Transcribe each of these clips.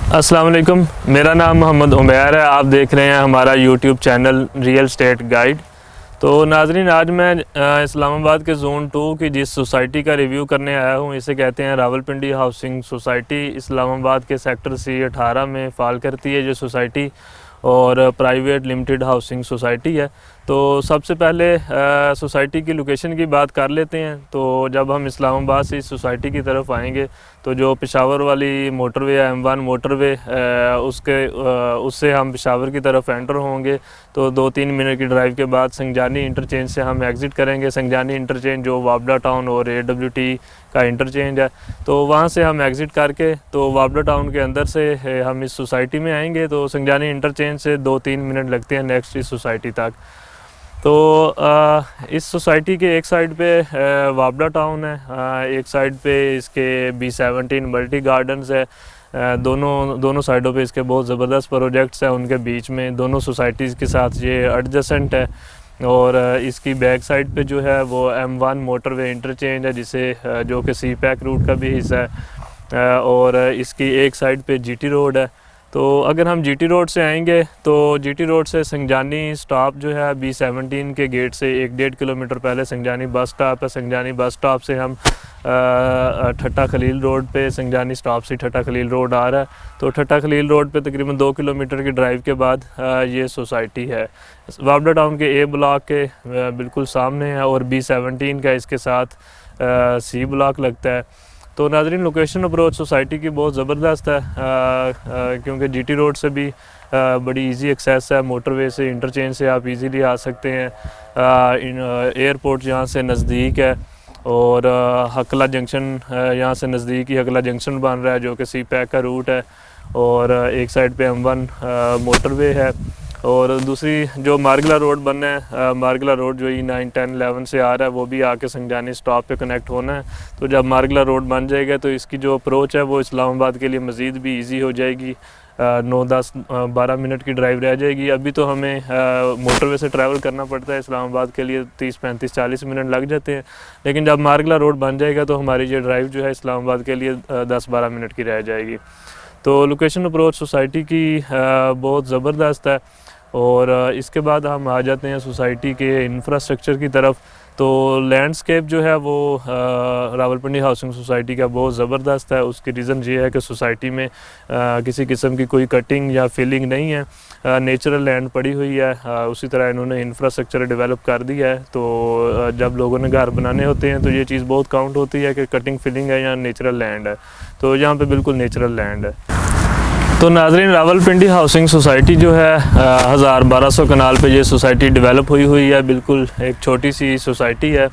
अस्सलाम वालेकुम, मेरा नाम मोहम्मद उमैर है। आप देख रहे हैं हमारा YouTube channel real estate guide. तो नाजरीन, आज मैं इस्लामाबाद के जोन 2 की जिस सोसाइटी का रिव्यू करने आया हूँ, इसे कहते हैं रावलपिंडी हाउसिंग सोसाइटी। इस्लामाबाद के सेक्टर C18 में फ़ाल करती है ये सोसाइटी और प्राइवेट लिमिटेड हाउसिंग सोसाइटी है। तो सबसे पहले सोसाइटी की लोकेशन की बात कर लेते हैं। तो जब हम इस्लामाबाद से इस सोसाइटी की तरफ आएंगे तो जो पेशावर वाली मोटरवे है, M1 मोटरवे, उससे हम पेशावर की तरफ एंटर होंगे। तो 2-3 मिनट की ड्राइव के बाद संगजानी इंटरचेंज से हम एग्ज़िट करेंगे। संगजानी इंटरचेंज जो वाबड़ा टाउन और AWT का इंटरचेंज है, तो वहाँ से हम एग्ज़िट करके तो वाबड़ा टाउन के अंदर से हम इस सोसाइटी में आएंगे। तो संगजानी इंटरचेंज से 2-3 मिनट लगते हैं नेक्स्ट इस सोसाइटी तक। तो इस सोसाइटी के एक साइड पे वाबड़ा टाउन है, एक साइड पे इसके B17 मल्टी गार्डन्स है। दोनों साइडों पे इसके बहुत ज़बरदस्त प्रोजेक्ट्स हैं। उनके बीच में दोनों सोसाइटीज़ के साथ ये एडजेसेंट है। और इसकी बैक साइड पे जो है वो M1 मोटरवे इंटरचेंज है, जो कि CPAC रूट का भी हिस्सा है। और इसकी एक साइड पे GT रोड है। तो अगर हम GT रोड से आएंगे तो GT रोड से संगजानी स्टॉप जो है B17 के गेट से 1-1.5 किलोमीटर पहले संगजानी बस स्टॉप है। संगजानी बस स्टॉप से हम ठट्टा खलील रोड पे, संगजानी स्टॉप से ठट्टा खलील रोड आ रहा है। तो ठट्टा खलील रोड पे तकरीबन 2 किलोमीटर की ड्राइव के बाद ये सोसाइटी है। वाबड़ा टाउन के A ब्लॉक के बिल्कुल सामने है और B17 का इसके साथ C ब्लॉक लगता है। तो नाजरीन, लोकेशन अप्रोच सोसाइटी की बहुत ज़बरदस्त है, क्योंकि GT रोड से भी बड़ी इजी एक्सेस है। मोटरवे से, इंटरचेंज से आप इजीली आ सकते हैं। एयरपोर्ट यहाँ से नज़दीक है और हकला जंक्शन यहाँ से नज़दीक ही हकला जंक्शन बन रहा है, जो कि CPAC का रूट है। और एक साइड पे M1 मोटरवे है और दूसरी जो मारगला रोड बनना है, मारगला रोड जो E9, 10, 11 से आ रहा है, वो भी आके संगजानी स्टॉप पे कनेक्ट होना है। तो जब मारगला रोड बन जाएगा तो इसकी जो अप्रोच है वो इस्लामाबाद के लिए मज़ीद भी इजी हो जाएगी। 9-10-12 मिनट की ड्राइव रह जाएगी। अभी तो हमें मोटरवे से ट्रैवल करना पड़ता है इस्लामाबाद के लिए, 30-35-40 मिनट लग जाते हैं। लेकिन जब मारगला रोड बन जाएगा तो हमारी ये ड्राइव जो है इस्लामाबाद के लिए 10-12 मिनट की रह जाएगी। तो लोकेशन अप्रोच सोसाइटी की बहुत ज़बरदस्त है। और इसके बाद हम आ जाते हैं सोसाइटी के इंफ्रास्ट्रक्चर की तरफ। तो लैंडस्केप जो है वो रावलपिंडी हाउसिंग सोसाइटी का बहुत ज़बरदस्त है। उसकी रीज़न ये है कि सोसाइटी में किसी किस्म की कोई कटिंग या फिलिंग नहीं है, नेचुरल लैंड पड़ी हुई है। उसी तरह इन्होंने इंफ्रास्ट्रक्चर डेवलप कर दिया है। तो जब लोगों ने घर बनाने होते हैं तो ये चीज़ बहुत काउंट होती है कि कटिंग फिलिंग है या नेचुरल लैंड है। तो यहाँ पे बिल्कुल नेचुरल लैंड है। तो नाजरीन, रावलपिंडी हाउसिंग सोसाइटी जो है 1200 कनाल पे ये सोसाइटी डेवलप हुई है। बिल्कुल एक छोटी सी सोसाइटी है।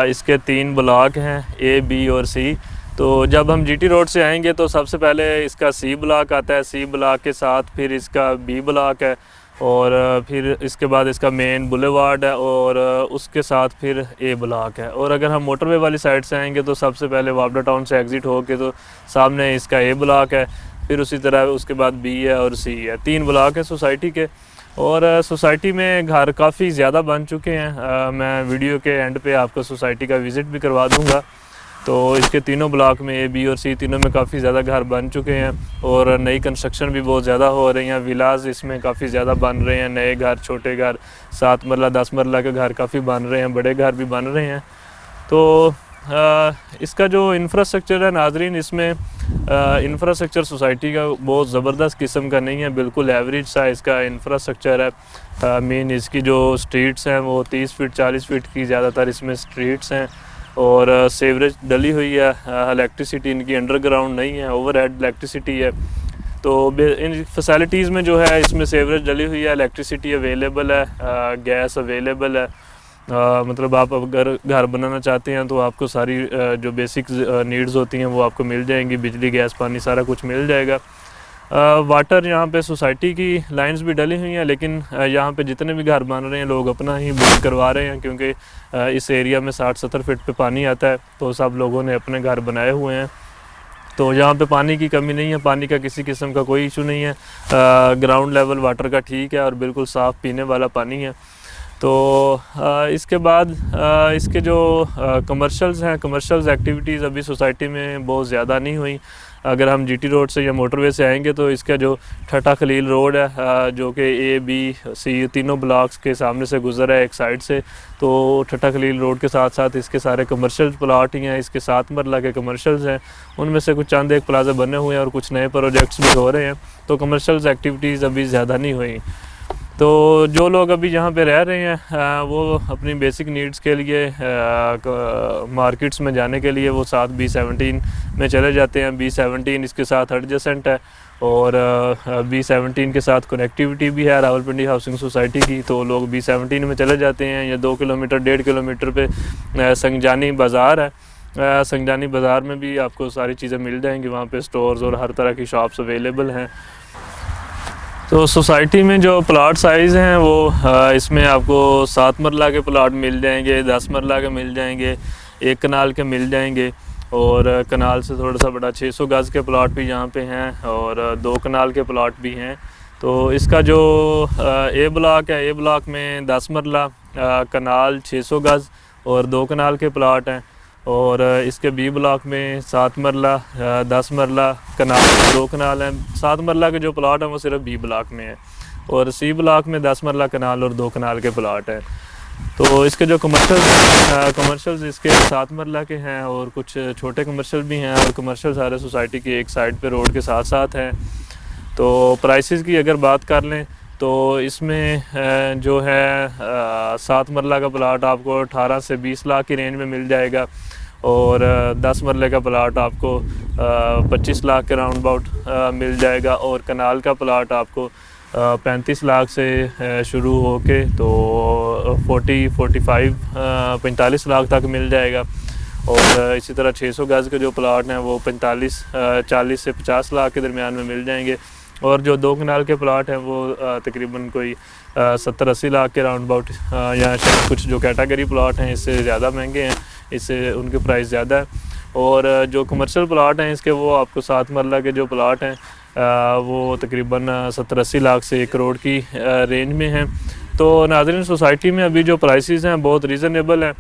इसके 3 ब्लॉक हैं, A, B और C। तो जब हम GT रोड से आएंगे तो सबसे पहले इसका C ब्लॉक आता है। C ब्लॉक के साथ फिर इसका B ब्लॉक है और फिर इसके बाद इसका मेन बुलेवार्ड है और उसके साथ फिर A ब्लॉक है। और अगर हम मोटरवे वाली साइड से आएंगे तो सबसे पहले वाबड़ा टाउन से एग्ज़िट होके तो सामने इसका A ब्लॉक है, फिर उसी तरह उसके बाद B है और C है। 3 ब्लॉक है सोसाइटी के। और सोसाइटी में घर काफ़ी ज़्यादा बन चुके हैं। मैं वीडियो के एंड पे आपको सोसाइटी का विज़िट भी करवा दूंगा। तो इसके तीनों ब्लॉक में A, B और C तीनों में काफ़ी ज़्यादा घर बन चुके हैं और नई कंस्ट्रक्शन भी बहुत ज़्यादा हो रही हैं। विलाज इसमें काफ़ी ज़्यादा बन रहे हैं, नए घर, छोटे घर, 7 मरला 10 मरला के घर काफ़ी बन रहे हैं, बड़े घर भी बन रहे हैं। तो इसका जो इंफ्रास्ट्रक्चर है नाजरीन, इसमें इंफ्रास्ट्रक्चर सोसाइटी का बहुत ज़बरदस्त किस्म का नहीं है, बिल्कुल एवरेज सा इसका इंफ्रास्ट्रक्चर है। मेन इसकी जो स्ट्रीट्स हैं वो 30 फीट 40 फीट की ज़्यादातर इसमें स्ट्रीट्स हैं और सीवरेज डली हुई है। इलेक्ट्रिसिटी इनकी अंडरग्राउंड नहीं है, ओवरहेड इलेक्ट्रिसिटी है। तो इन फैसिलिटीज़ में जो है इसमें सीवरेज डली हुई है, इलेक्ट्रिसिटी अवेलेबल है, गैस अवेलेबल है। मतलब आप अगर घर बनाना चाहते हैं तो आपको सारी जो बेसिक नीड्स होती हैं वो आपको मिल जाएंगी, बिजली, गैस, पानी सारा कुछ मिल जाएगा। वाटर यहाँ पे सोसाइटी की लाइंस भी डली हुई हैं, लेकिन यहाँ पे जितने भी घर बन रहे हैं लोग अपना ही बोर करवा रहे हैं, क्योंकि इस एरिया में 60-70 फीट पे पानी आता है। तो सब लोगों ने अपने घर बनाए हुए हैं। तो यहाँ पे पानी की कमी नहीं है, पानी का किसी किस्म का कोई इशू नहीं है। ग्राउंड लेवल वाटर का ठीक है और बिल्कुल साफ़ पीने वाला पानी है। तो इसके बाद इसके जो कमर्शल्स हैं, कमर्शल्स एक्टिविटीज़ अभी सोसाइटी में बहुत ज़्यादा नहीं हुई। अगर हम जीटी रोड से या मोटरवे से आएंगे तो इसका जो ठट्टा खलील रोड है जो कि ए बी सी तीनों ब्लॉक्स के सामने से गुजर है एक साइड से, तो ठट्टा खलील रोड के साथ साथ इसके सारे कमर्शियल प्लाट ही हैं। इसके 7 मरला के कमर्शियल्स हैं, उनमें से कुछ चंद एक प्लाजा बने हुए हैं और कुछ नए प्रोजेक्ट्स भी हो रहे हैं, तो कमर्शियल्स एक्टिविटीज़ अभी ज़्यादा नहीं हुई। तो जो लोग अभी यहाँ पे रह रहे हैं वो अपनी बेसिक नीड्स के लिए मार्केट्स में जाने के लिए वो साथ B17 में चले जाते हैं। B17 इसके साथ एडजेसेंट है और B17 के साथ कनेक्टिविटी भी है रावलपिंडी हाउसिंग सोसाइटी की, तो लोग B17 में चले जाते हैं। या 2 किलोमीटर 1.5 किलोमीटर पे संगजानी बाज़ार है। संगजानी बाज़ार में भी आपको सारी चीज़ें मिल जाएंगी, वहाँ पे स्टोर्स और हर तरह की शॉप्स अवेलेबल हैं। तो सोसाइटी में जो प्लाट साइज़ हैं वो इसमें आपको 7 मरला के प्लाट मिल जाएंगे, 10 मरला के मिल जाएंगे, 1 कनाल के मिल जाएंगे और कनाल से थोड़ा सा बड़ा 600 गज़ के प्लाट भी यहाँ पे हैं और 2 कनाल के प्लाट भी हैं। तो इसका जो ए ब्लॉक है, ए ब्लॉक में 10 मरला कनाल 600 गज़ और 2 कनाल के प्लाट हैं और इसके बी ब्लॉक में 7 मरला 10 मरला कनाल 2 कनाल हैं। 7 मरला के जो प्लाट हैं वो सिर्फ बी ब्लॉक में है और सी ब्लॉक में 10 मरला कनाल और 2 कनाल के प्लाट हैं। तो इसके जो कमर्शियल्स इसके 7 मरला के हैं और कुछ छोटे कमर्शियल भी हैं और कमर्शियल सारे सोसाइटी की एक साइड पे रोड के साथ साथ हैं। तो प्राइसेस की अगर बात कर लें तो इसमें जो है 7 मरला का प्लाट आपको 18 से 20 लाख की रेंज में मिल जाएगा और 10 मरले का प्लाट आपको 25 लाख के राउंड अबाउट मिल जाएगा और कनाल का प्लाट आपको 35 लाख से शुरू होके तो 45 लाख तक मिल जाएगा। और इसी तरह 600 गज़ के जो प्लाट हैं वो 40 से 50 लाख के दरमियान में मिल जाएंगे और जो 2 कनाल के प्लाट हैं वो तकरीबन कोई 70-80 लाख के राउंड अबाउट या शायद कुछ जो कैटेगरी प्लाट हैं इससे ज़्यादा महंगे हैं, इससे उनके प्राइस ज़्यादा है। और जो कमर्शियल प्लाट हैं इसके वो आपको 7 मरला के जो प्लाट हैं वो तकरीबन 70-80 लाख से 1 करोड़ की रेंज में हैं। तो नाज़रीन सोसाइटी में अभी जो प्राइसेस हैं बहुत रीज़नेबल हैं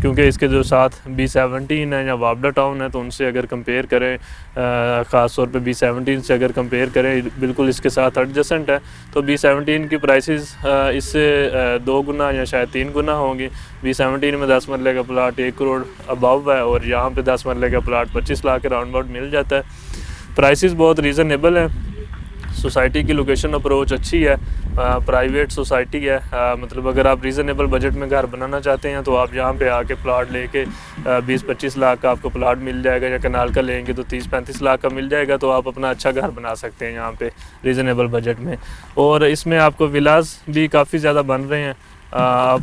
क्योंकि इसके जो साथ B17 है या वाबडा टाउन है तो उनसे अगर कंपेयर करें ख़ास तौर पे B17 से अगर कंपेयर करें बिल्कुल इसके साथ एडजेसेंट है तो B17 की प्राइसेस इससे 2 गुना या शायद 3 गुना होंगी। B17 में 10 मरले का प्लाट 1 करोड़ अबव है और यहाँ पे 10 मरले का प्लाट 25 लाख के राउंड अबाउट मिल जाता है। प्राइसेस बहुत रीज़नेबल है। सोसाइटी की लोकेशन अप्रोच अच्छी है, प्राइवेट सोसाइटी है, मतलब अगर आप रीज़नेबल बजट में घर बनाना चाहते हैं तो आप यहाँ पे आके प्लाट लेके 20-25 लाख का आपको प्लाट मिल जाएगा या कनाल का लेंगे तो 30-35 लाख का मिल जाएगा। तो आप अपना अच्छा घर बना सकते हैं यहाँ पे रीज़नेबल बजट में। और इसमें आपको विलास भी काफ़ी ज़्यादा बन रहे हैं, आप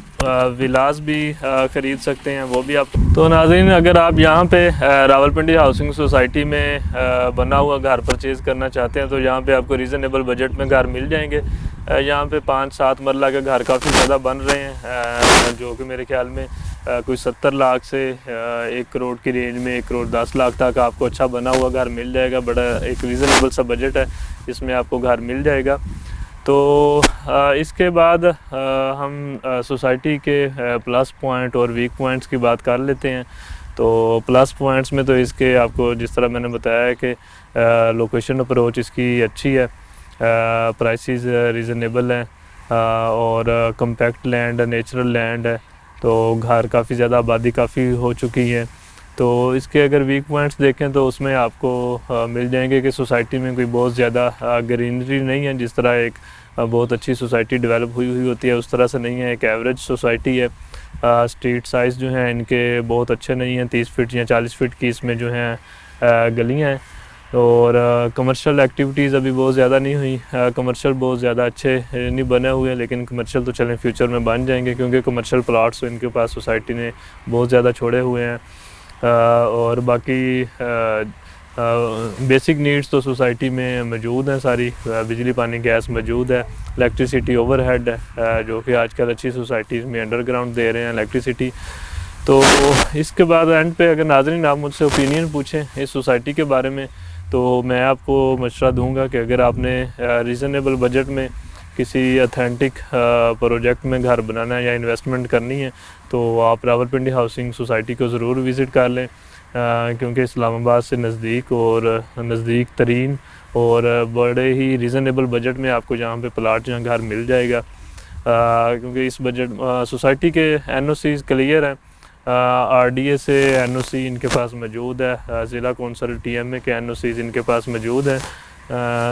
विलास भी ख़रीद सकते हैं वो भी आप। तो नाज़रीन अगर आप यहाँ पे रावलपिंडी हाउसिंग सोसाइटी में बना हुआ घर परचेज़ करना चाहते हैं तो यहाँ पे आपको रीज़नेबल बजट में घर मिल जाएंगे। यहाँ पे 5-7 मरला के घर काफ़ी ज़्यादा बन रहे हैं जो कि मेरे ख्याल में कोई 70 लाख से 1 करोड़ की रेंज में 1 करोड़ 10 लाख तक आपको अच्छा बना हुआ घर मिल जाएगा। बड़ा एक रीज़नेबल सा बजट है, इसमें आपको घर मिल जाएगा। तो इसके बाद हम सोसाइटी के प्लस पॉइंट और वीक पॉइंट्स की बात कर लेते हैं। तो प्लस पॉइंट्स में तो इसके आपको जिस तरह मैंने बताया कि लोकेशन अप्रोच इसकी अच्छी है, प्राइसेस रीज़नेबल हैं और कम्पैक्ट लैंड नेचुरल लैंड है, तो घर काफ़ी ज़्यादा आबादी काफ़ी हो चुकी है। तो इसके अगर वीक पॉइंट्स देखें तो उसमें आपको मिल जाएंगे कि सोसाइटी में कोई बहुत ज़्यादा ग्रीनरी नहीं है। जिस तरह एक बहुत अच्छी सोसाइटी डेवलप हुई होती है उस तरह से नहीं है, एक एवरेज सोसाइटी है। स्ट्रीट साइज़ जो हैं इनके बहुत अच्छे नहीं हैं, 30 फीट या 40 फीट की इसमें जो हैं गलियाँ हैं। और कमर्शियल एक्टिविटीज़ अभी बहुत ज़्यादा नहीं हुई, कमर्शियल बहुत ज़्यादा अच्छे नहीं बने हुए, लेकिन कमर्शियल तो चलें फ्यूचर में बन जाएंगे क्योंकि कमर्शियल प्लाट्स तो इनके पास सोसाइटी ने बहुत ज़्यादा छोड़े हुए हैं। और बाकी बेसिक नीड्स तो सोसाइटी में मौजूद हैं सारी, बिजली पानी गैस मौजूद है, इलेक्ट्रिसिटी ओवरहेड है जो कि आजकल अच्छी सोसाइटीज़ में अंडरग्राउंड दे रहे हैं इलेक्ट्रिसिटी। तो इसके बाद एंड पे अगर नाज़रीन आप मुझसे ओपिनियन पूछें इस सोसाइटी के बारे में तो मैं आपको मशवरा दूंगा कि अगर आपने रीज़नेबल बजट में किसी अथेंटिक प्रोजेक्ट में घर बनाना है या इन्वेस्टमेंट करनी है तो आप रावलपिंडी हाउसिंग सोसाइटी को ज़रूर विज़िट कर लें। क्योंकि इस्लामाबाद से नज़दीक और नज़दीक तरीन और बड़े ही रीज़नेबल बजट में आपको यहाँ पे प्लाट या घर मिल जाएगा। क्योंकि इस बजट सोसाइटी के एनओसीज़ क्लियर हैं। आरडीए से एनओसी इनके पास मौजूद है, ज़िला कौंसल टीएमए के एनओसीज़ इनके पास मौजूद हैं।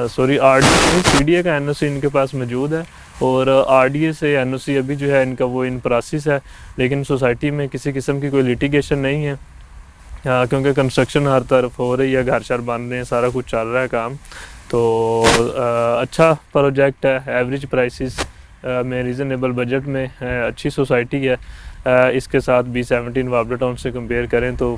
सॉरी, आरडीए सीडीए का एनओसी इनके पास मौजूद है और आरडीए से एनओसी अभी जो है इनका वो इन प्रोसेस है, लेकिन सोसाइटी में किसी किस्म की कोई लिटिगेशन नहीं है। क्योंकि कंस्ट्रक्शन हर तरफ हो रही है, घर शर बन रहे हैं, सारा कुछ चल रहा है काम। तो अच्छा प्रोजेक्ट है, एवरेज प्राइसेस में रीज़नेबल बजट में अच्छी सोसाइटी है। इसके साथ B17 वाबड़ा टाउन से कंपेयर करें तो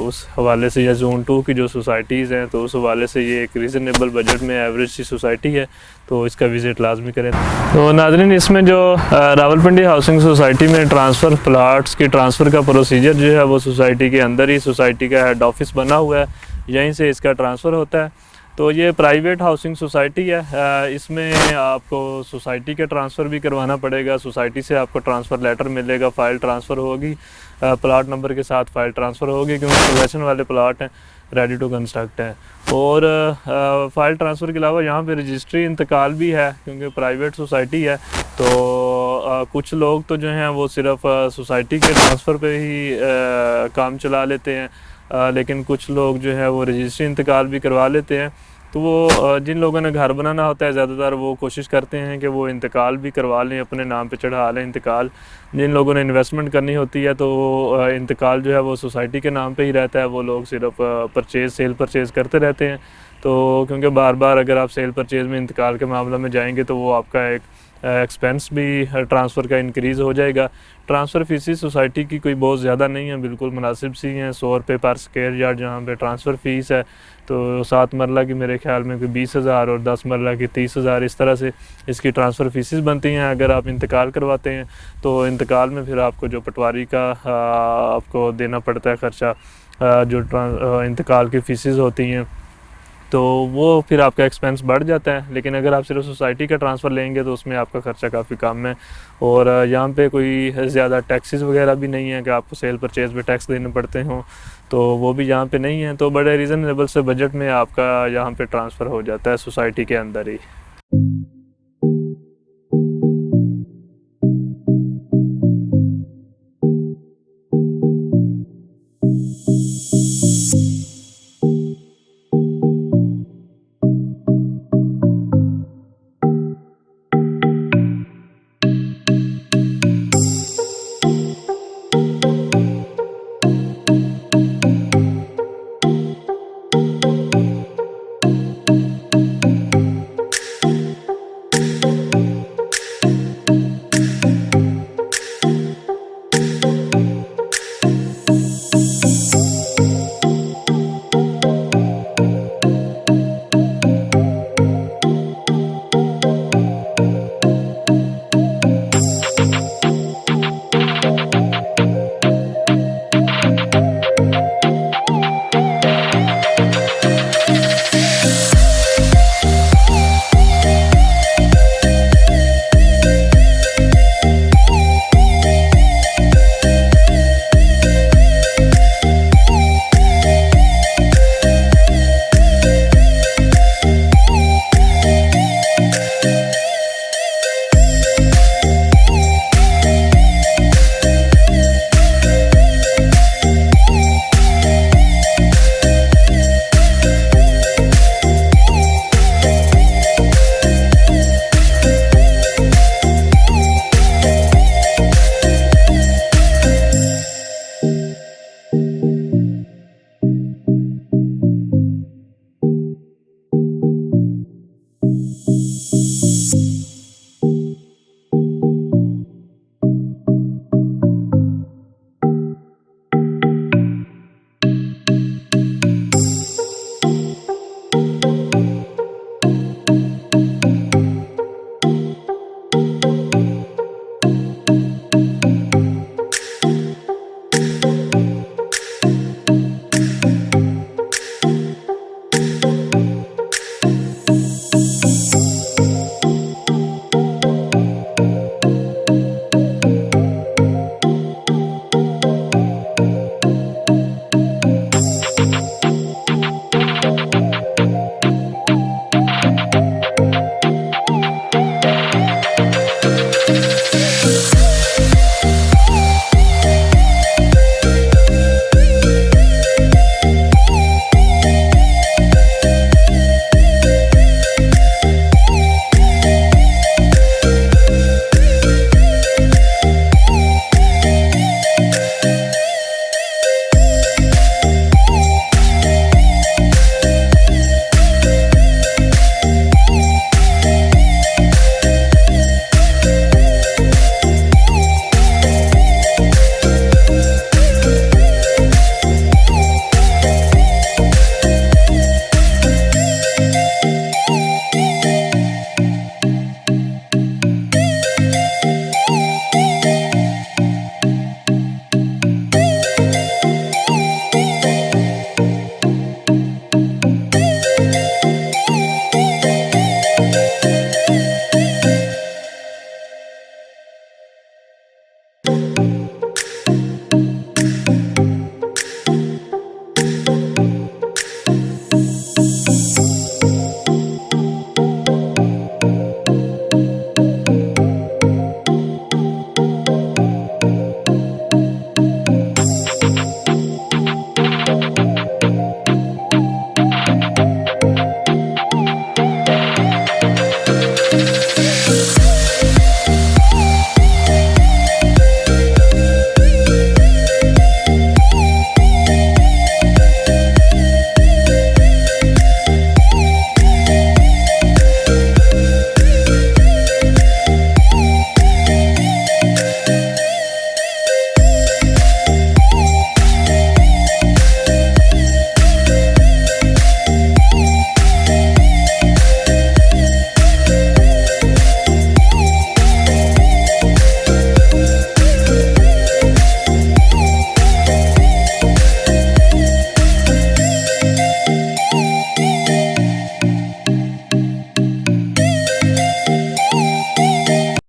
उस हवाले से, या जोन 2 की जो सोसाइटीज़ हैं तो उस हवाले से ये एक रीज़नेबल बजट में एवरेज सी सोसाइटी है, तो इसका विज़िट लाजमी करें। तो नाज़रीन, इसमें जो रावलपिंडी हाउसिंग सोसाइटी में ट्रांसफ़र प्लाट्स की ट्रांसफ़र का प्रोसीजर जो है वो सोसाइटी के अंदर ही सोसाइटी का हेड ऑफिस बना हुआ है, यहीं से इसका ट्रांसफ़र होता है। तो ये प्राइवेट हाउसिंग सोसाइटी है। इसमें आपको सोसाइटी के ट्रांसफ़र भी करवाना पड़ेगा, सोसाइटी से आपको ट्रांसफ़र लेटर मिलेगा, फ़ाइल ट्रांसफ़र होगी, प्लाट नंबर के साथ फ़ाइल ट्रांसफ़र होगी, क्योंकि पोजेसन वाले प्लाट हैं, रेडी टू कंस्ट्रक्ट हैं। और फ़ाइल ट्रांसफ़र के अलावा यहाँ पे रजिस्ट्री इंतकाल भी है, क्योंकि प्राइवेट सोसाइटी है। तो कुछ लोग तो जो हैं वो सिर्फ़ सोसाइटी के ट्रांसफ़र पे ही काम चला लेते हैं, लेकिन कुछ लोग जो है वो रजिस्ट्री इंतकाल भी करवा लेते हैं। तो वो जिन लोगों ने घर बनाना होता है ज़्यादातर वो कोशिश करते हैं कि वो इंतकाल भी करवा लें, अपने नाम पे चढ़ा लें इंतकाल। जिन लोगों ने इन्वेस्टमेंट करनी होती है तो इंतकाल जो है वो सोसाइटी के नाम पे ही रहता है, वो लोग सिर्फ सेल परचेज़ करते रहते हैं। तो क्योंकि बार बार अगर आप सेल परचेज़ में इंतकाल के मामले में जाएंगे तो वो आपका एक एक्सपेंस भी ट्रांसफ़र का इंक्रीज़ हो जाएगा। ट्रांसफ़र फ़ीस सोसाइटी की कोई बहुत ज़्यादा नहीं है, बिल्कुल मुनासिब सी हैं, 100 रुपये पर स्क्वायर यार्ड जहाँ पे ट्रांसफ़र फ़ीस है। तो 7 मरला की मेरे ख्याल में कोई 20,000 और 10 मरला की 30,000, इस तरह से इसकी ट्रांसफ़र फ़ीस बनती हैं। अगर आप इंतकाल करवाते हैं तो इंतकाल में फिर आपको जो पटवारी का आपको देना पड़ता है ख़र्चा, जो इंतकाल की फ़ीस होती हैं, तो वो फिर आपका एक्सपेंस बढ़ जाता है। लेकिन अगर आप सिर्फ सोसाइटी का ट्रांसफ़र लेंगे तो उसमें आपका ख़र्चा काफ़ी कम है। और यहाँ पे कोई ज़्यादा टैक्सेस वगैरह भी नहीं है कि आपको सेल परचेज़ पे टैक्स देने पड़ते हों, तो वो भी यहाँ पे नहीं है। तो बड़े रीज़नेबल से बजट में आपका यहाँ पे ट्रांसफ़र हो जाता है सोसाइटी के अंदर ही।